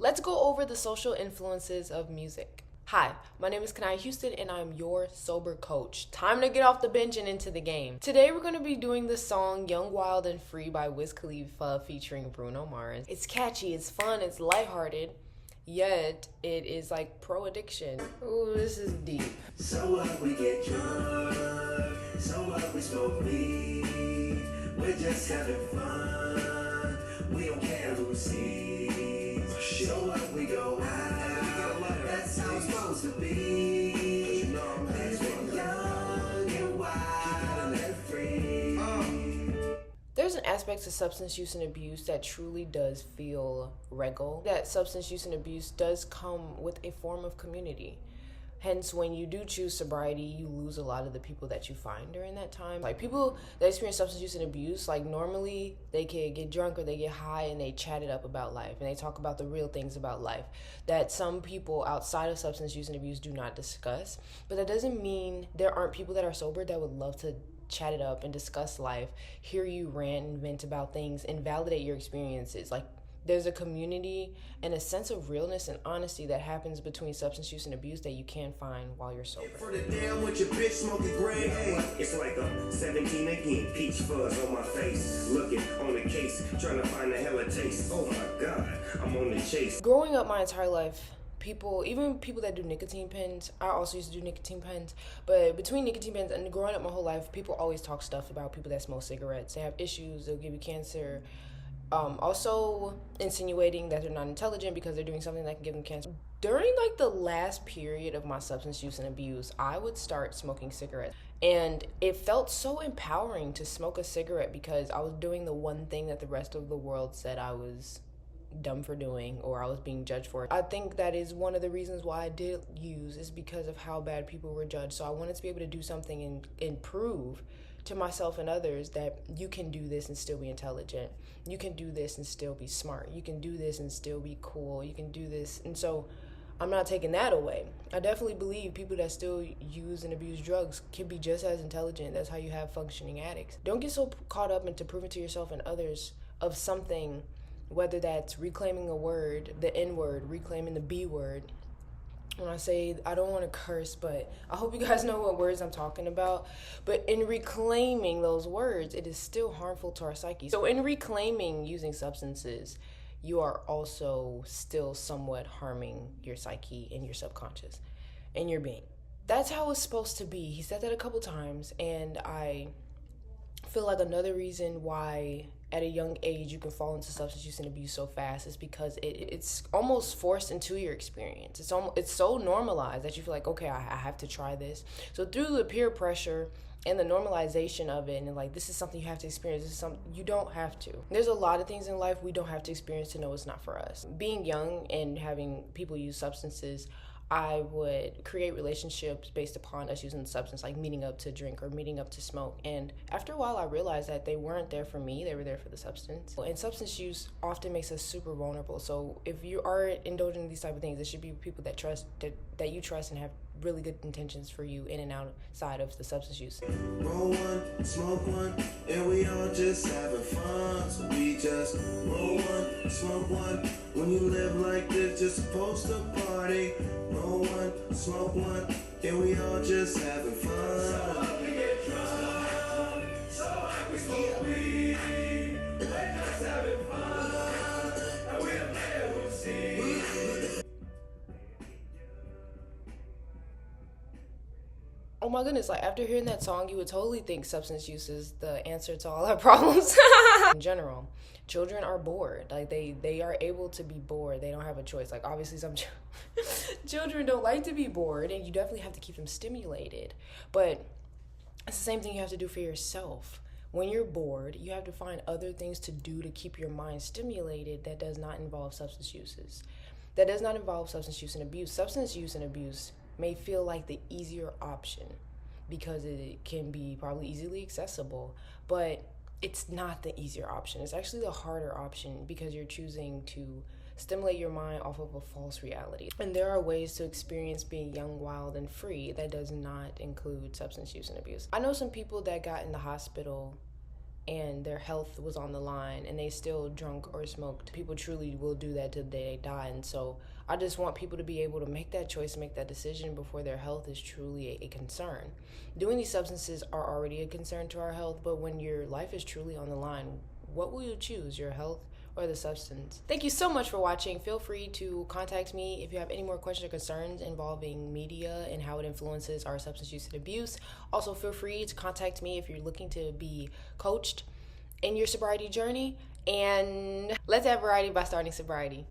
Let's go over the social influences of music. Hi, my name is Kanai Houston and I'm your sober coach. Time to get off the bench and into the game. Today we're going to be doing the song Young, Wild, and Free by Wiz Khalifa featuring Bruno Mars. It's catchy, it's fun, it's lighthearted, yet it is like pro-addiction. Ooh, this is deep. So what, we get drunk, so what, we smoke weed, we're just having fun, we don't care who sees. So what, we go out, that's how it's supposed to be, living young and wild and free. There's an aspect to substance use and abuse that truly does feel regal. That substance use and abuse does come with a form of community. Hence, when you do choose sobriety, you lose a lot of the people that you find during that time. Like, people that experience substance use and abuse, like, normally they can get drunk or they get high and they chat it up about life and they talk about the real things about life that some people outside of substance use and abuse do not discuss. But that doesn't mean there aren't people that are sober that would love to chat it up and discuss life, hear you rant and vent about things, and validate your experiences. Like, there's a community and a sense of realness and honesty that happens between substance use and abuse that you can't find while you're sober. For the damn with your bitch smoking gray. It's like I'm 17 again, peach fuzz on my face, looking on the case, trying to find a hella taste. Oh my God, I'm on the chase. Growing up my entire life, even people that do nicotine pens, I also used to do nicotine pens, but between nicotine pens and growing up my whole life, people always talk stuff about people that smoke cigarettes. They have issues, they'll give you cancer. Also insinuating that they're not intelligent because they're doing something that can give them cancer. During like the last period of my substance use and abuse, I would start smoking cigarettes. And it felt so empowering to smoke a cigarette because I was doing the one thing that the rest of the world said I was dumb for doing or I was being judged for. I think that is one of the reasons why I did use, is because of how bad people were judged. So I wanted to be able to do something and prove to myself and others that you can do this and still be intelligent. You can do this and still be smart. You can do this and still be cool. You can do this. And so I'm not taking that away. I definitely believe people that still use and abuse drugs can be just as intelligent. That's how you have functioning addicts. Don't get so caught up into proving to yourself and others of something, whether that's reclaiming a word, the N word, reclaiming the B word. When I say, I don't want to curse, but I hope you guys know what words I'm talking about. But in reclaiming those words, it is still harmful to our psyche. So in reclaiming using substances, you are also still somewhat harming your psyche and your subconscious and your being. That's how it's supposed to be. He said that a couple times, and I feel like another reason why at a young age you can fall into substance use and abuse so fast is because it's almost forced into your experience. It's so normalized that you feel like, okay, I have to try this. So through the peer pressure and the normalization of it, and like, this is something you have to experience, this is something you don't have to. There's a lot of things in life we don't have to experience to know it's not for us. Being young and having people use substances, I would create relationships based upon us using the substance, like meeting up to drink or meeting up to smoke. And after a while, I realized that they weren't there for me, they were there for the substance. And substance use often makes us super vulnerable. So if you are indulging in these type of things, it should be people that you trust and have really good intentions for you in and outside of the substance use. Roll one, smoke one, and we all just having fun. So we just roll one, smoke one. When you live like this, you're supposed to party. Roll one, smoke one, and we all just having fun. So we get drunk, so we smoke weed, we're just having fun, and we don't care who sees. Oh my goodness, like, after hearing that song, you would totally think substance use is the answer to all our problems. In general, children are bored. Like, they are able to be bored. They don't have a choice. Like, obviously some children don't like to be bored, and you definitely have to keep them stimulated. But it's the same thing you have to do for yourself. When you're bored, you have to find other things to do to keep your mind stimulated that does not involve substance uses. That does not involve substance use and abuse. Substance use and abuse may feel like the easier option because it can be probably easily accessible, but it's not the easier option. It's actually the harder option because you're choosing to stimulate your mind off of a false reality. And there are ways to experience being young, wild, and free that does not include substance use and abuse. I know some people that got in the hospital and their health was on the line and they still drunk or smoked. People truly will do that till they die. And so I just want people to be able to make that choice, make that decision before their health is truly a concern. Doing these substances are already a concern to our health, but when your life is truly on the line, what will you choose, your health or the substance? Thank you so much for watching. Feel free to contact me if you have any more questions or concerns involving media and how it influences our substance use and abuse. Also, feel free to contact me if you're looking to be coached in your sobriety journey. And let's have variety by starting sobriety.